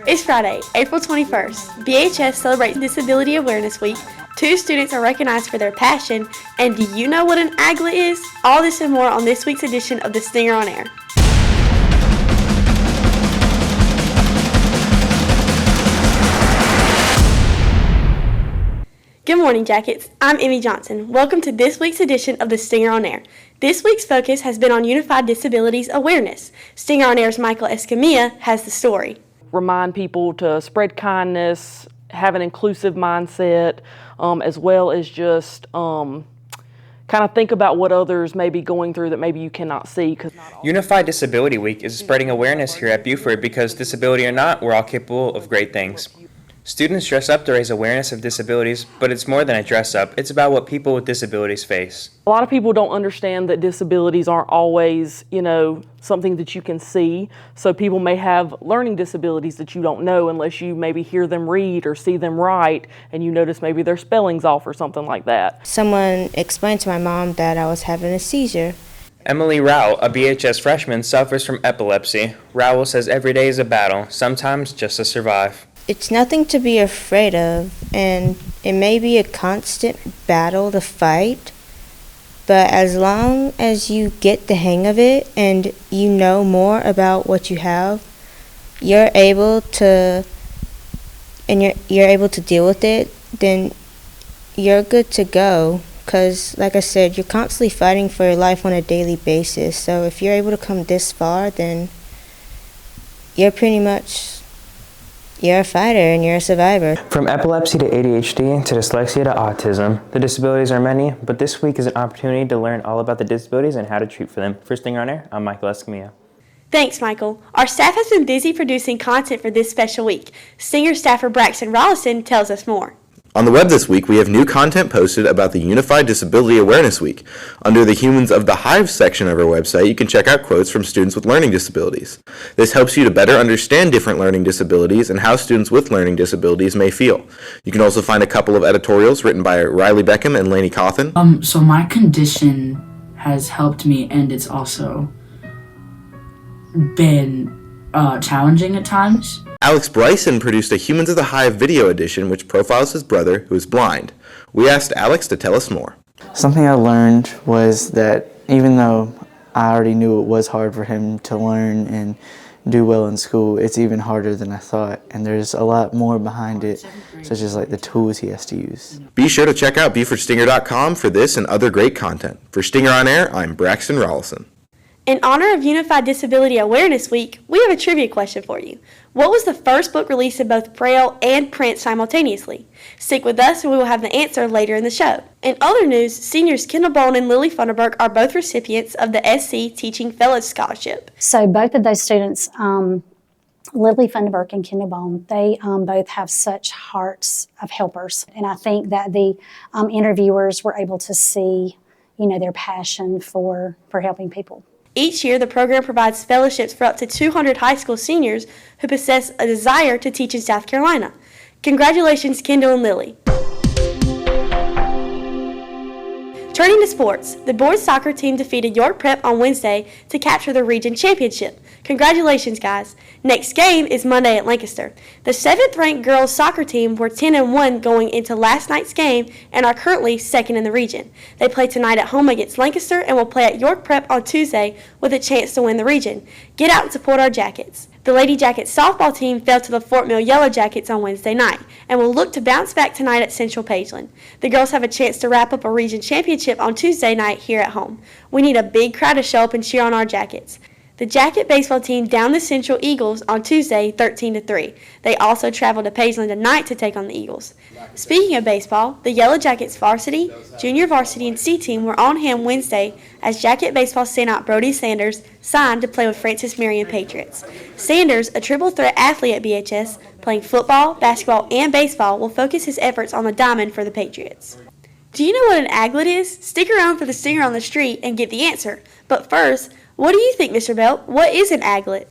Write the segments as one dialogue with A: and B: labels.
A: It's Friday, April 21st. BHS celebrates Disability Awareness Week. 2 students are recognized for their passion. And do you know what an aglet is? All this and more on this week's edition of The Stinger on Air. Good morning, Jackets. I'm Emmy Johnson. Welcome to this week's edition of The Stinger on Air. This week's focus has been on Unified Disabilities Awareness. Stinger on Air's Michael Escamilla has the story.
B: Remind people to spread kindness, have an inclusive mindset, as well as just kind of think about what others may be going through that maybe you cannot see.
C: Unified Disability Week is spreading awareness here at Buford because disability or not, we're all capable of great things. Students dress up to raise awareness of disabilities, but it's more than a dress up. It's about what people with disabilities face.
B: A lot of people don't understand that disabilities aren't always, something that you can see. So people may have learning disabilities that you don't know unless you maybe hear them read or see them write and you notice maybe their spelling's off or something like that.
D: Someone explained to my mom that I was having a seizure.
C: Emily Rowell, a BHS freshman, suffers from epilepsy. Rowell says every day is a battle, sometimes just to survive.
D: It's nothing to be afraid of, and it may be a constant battle to fight, but as long as you get the hang of it and you know more about what you have, you're able to deal with it, then you're good to go. Because, like I said, you're constantly fighting for your life on a daily basis. So if you're able to come this far, then you're a fighter and you're a survivor.
C: From epilepsy to ADHD to dyslexia to autism, the disabilities are many, but this week is an opportunity to learn all about the disabilities and how to treat for them. For Stinger on Air, I'm Michael Escamilla.
A: Thanks, Michael. Our staff has been busy producing content for this special week. Stinger staffer Braxton Rollison tells us more.
E: On the web this week, we have new content posted about the Unified Disability Awareness Week. Under the Humans of the Hive section of our website, you can check out quotes from students with learning disabilities. This helps you to better understand different learning disabilities and how students with learning disabilities may feel. You can also find a couple of editorials written by Riley Beckham and Lainey Cawthon.
F: So my condition has helped me, and it's also been challenging at times.
E: Alex Bryson produced a Humans of the Hive video edition which profiles his brother, who is blind. We asked Alex to tell us more.
G: Something I learned was that even though I already knew it was hard for him to learn and do well in school, it's even harder than I thought. And there's a lot more behind it, such as like the tools he has to use.
E: Be sure to check out BufordStinger.com for this and other great content. For Stinger on Air, I'm Braxton Rollison.
A: In honor of Unified Disability Awareness Week, we have a trivia question for you. What was the first book released in both Braille and print simultaneously? Stick with us and we will have the answer later in the show. In other news, seniors Kendall Bone and Lily Funderburg are both recipients of the SC Teaching Fellows Scholarship.
H: So both of those students, Lily Funderburg and Kendall Bone, they both have such hearts of helpers. And I think that the interviewers were able to see, their passion for helping people.
A: Each year, the program provides fellowships for up to 200 high school seniors who possess a desire to teach in South Carolina. Congratulations, Kendall and Lily. Turning to sports, the boys soccer team defeated York Prep on Wednesday to capture the region championship. Congratulations, guys. Next game is Monday at Lancaster. The 7th-ranked girls soccer team were 10-1 going into last night's game and are currently second in the region. They play tonight at home against Lancaster and will play at York Prep on Tuesday with a chance to win the region. Get out and support our Jackets. The Lady Jackets softball team fell to the Fort Mill Yellow Jackets on Wednesday night and will look to bounce back tonight at Central Pageland. The girls have a chance to wrap up a region championship on Tuesday night here at home. We need a big crowd to show up and cheer on our Jackets. The Jacket baseball team downed the Central Eagles on Tuesday 13-3. They also traveled to Pageland tonight to take on the Eagles. Speaking of baseball, the Yellow Jackets varsity, junior varsity, and C team were on hand Wednesday as Jacket baseball standout Brody Sanders signed to play with Francis Marion Patriots. Sanders, a triple threat athlete at BHS, playing football, basketball, and baseball, will focus his efforts on the diamond for the Patriots. Do you know what an aglet is? Stick around for the Stinger on the Street and get the answer. But first, what do you think, Mr. Belt? What is an aglet?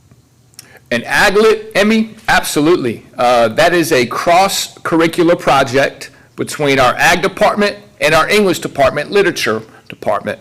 I: An aglet, Emmy? Absolutely. That is a cross-curricular project between our ag department and our English department, literature department.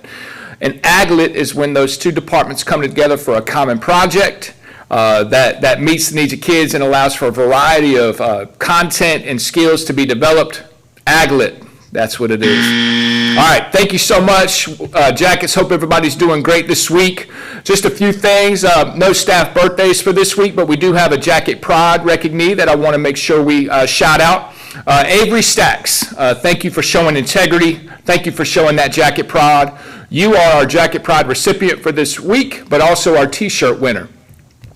I: An aglet is when those two departments come together for a common project. that meets the needs of kids and allows for a variety of content and skills to be developed. Aglet, that's what it is. All right, thank you so much, Jackets. Hope everybody's doing great this week. Just a few things, no staff birthdays for this week, but we do have a Jacket Pride recognition that I want to make sure we shout out. Avery Stacks, thank you for showing integrity. Thank you for showing that Jacket Pride. You are our Jacket Pride recipient for this week, but also our t-shirt winner.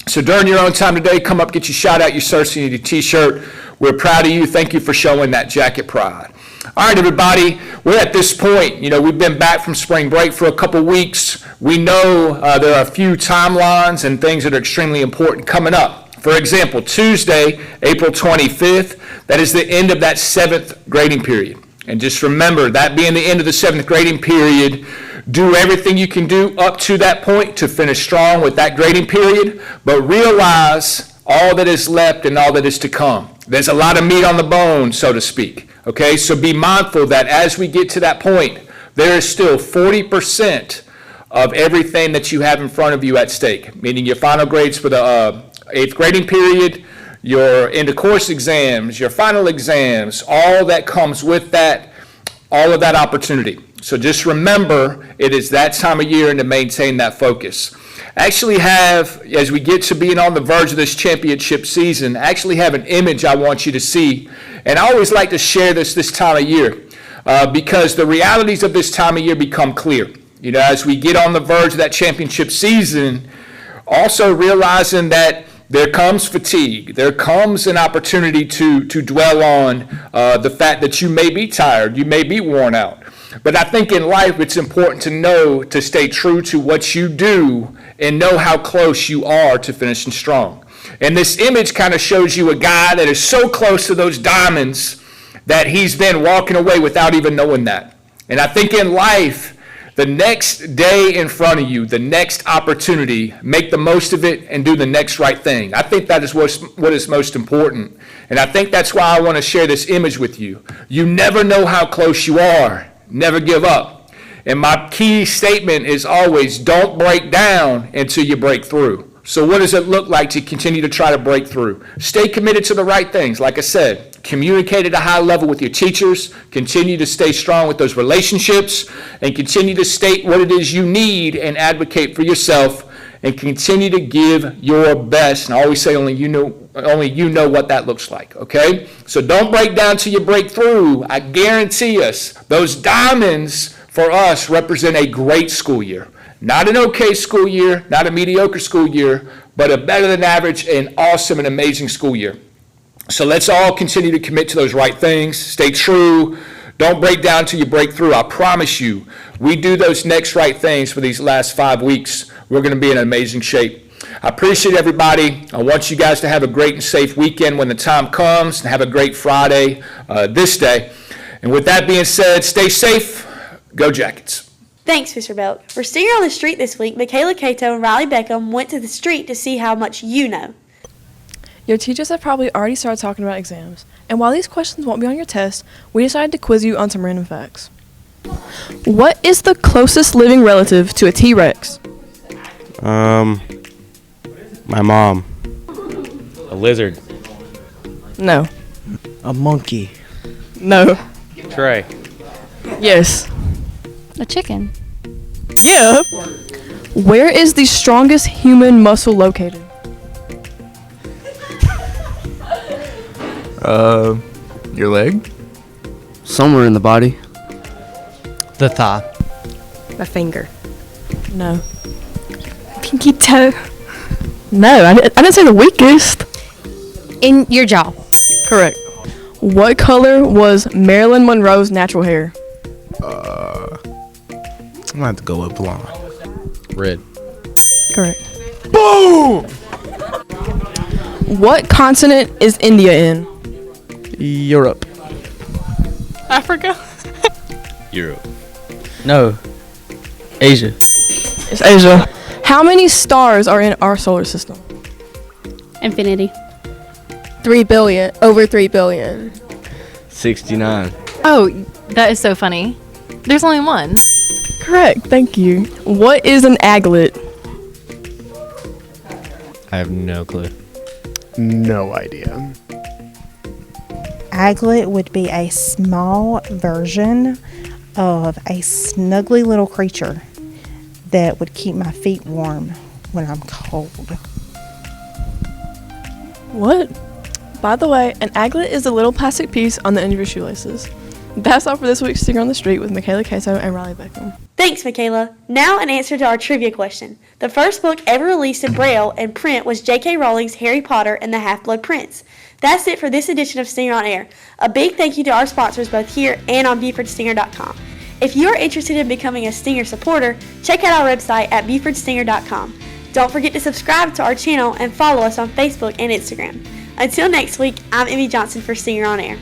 I: So during your own time today, come up, get your shout out, your search, and your t-shirt. We're proud of you. Thank you for showing that Jacket Pride. All right, everybody, we're at this point. We've been back from spring break for a couple weeks. We know there are a few timelines and things that are extremely important coming up. For example, Tuesday, April 25th, that is the end of that 7th grading period. And just remember, that being the end of the 7th grading period, do everything you can do up to that point to finish strong with that grading period, but realize all that is left and all that is to come. There's a lot of meat on the bone, so to speak. Okay, so be mindful that as we get to that point, there is still 40% of everything that you have in front of you at stake, meaning your final grades for the 8th grading period, your end of course exams, your final exams, all that comes with that, all of that opportunity. So just remember, it is that time of year and to maintain that focus. Actually have, as we get to being on the verge of this championship season, actually have an image I want you to see. And I always like to share this time of year because the realities of this time of year become clear. As we get on the verge of that championship season, also realizing that there comes fatigue. There comes an opportunity to dwell on the fact that you may be tired, you may be worn out. But I think in life it's important to know to stay true to what you do and know how close you are to finishing strong. And this image kind of shows you a guy that is so close to those diamonds that he's been walking away without even knowing that. And I think in life, the next day in front of you, the next opportunity, make the most of it and do the next right thing. I think that is what is most important. And I think that's why I want to share this image with you. You never know how close you are. Never give up. And my key statement is always don't break down until you break through. So what does it look like to continue to try to break through? Stay committed to the right things. Like I said, communicate at a high level with your teachers, continue to stay strong with those relationships, and continue to state what it is you need and advocate for yourself, and continue to give your best. And I always say only you know what that looks like, okay? So don't break down till you break through. I guarantee us, those diamonds for us represent a great school year. Not an okay school year, not a mediocre school year, but a better than average and awesome and amazing school year. So let's all continue to commit to those right things. Stay true. Don't break down till you break through. I promise you, we do those next right things for these last 5 weeks. We're going to be in amazing shape. I appreciate everybody. I want you guys to have a great and safe weekend when the time comes, and have a great Friday this day. And with that being said, stay safe. Go Jackets.
A: Thanks, Mr. Belt. For Stinger on the Street this week, Michaela Cato and Riley Beckham went to the street to see how much you know.
J: Your teachers have probably already started talking about exams, and while these questions won't be on your test, we decided to quiz you on some random facts. What is the closest living relative to a T-Rex?
K: My mom. A lizard.
J: No.
L: A monkey.
J: No.
K: Trey.
J: Yes.
M: A chicken.
J: Yeah. Where is the strongest human muscle located?
L: Your leg?
N: Somewhere in the body.
L: The thigh.
J: My finger. No.
M: Pinky toe.
J: No, I didn't say the weakest.
M: In your jaw.
J: Correct. What color was Marilyn Monroe's natural hair?
L: I'm gonna have to go with blonde.
K: Red.
J: Correct.
L: Boom!
J: What continent is India in?
L: Europe.
J: Africa.
K: Europe.
N: No. Asia.
J: It's Asia. How many stars are in our solar system?
M: Infinity.
O: 3 billion. Over 3 billion.
N: 69.
P: Oh, that is so funny. There's only one.
J: Correct. Thank you. What is an aglet?
K: I have no clue.
L: No idea.
Q: Aglet would be a small version of a snuggly little creature that would keep my feet warm when I'm cold.
J: What? By the way, an aglet is a little plastic piece on the end of your shoelaces. That's all for this week's Stinger on the Street with Michaela Queso and Riley Beckham.
A: Thanks, Michaela. Now an answer to our trivia question. The first book ever released in Braille and print was J.K. Rowling's Harry Potter and the Half-Blood Prince. That's it for this edition of Stinger on Air. A big thank you to our sponsors both here and on BufordStinger.com. If you are interested in becoming a Stinger supporter, check out our website at BufordStinger.com. Don't forget to subscribe to our channel and follow us on Facebook and Instagram. Until next week, I'm Emmy Johnson for Stinger on Air.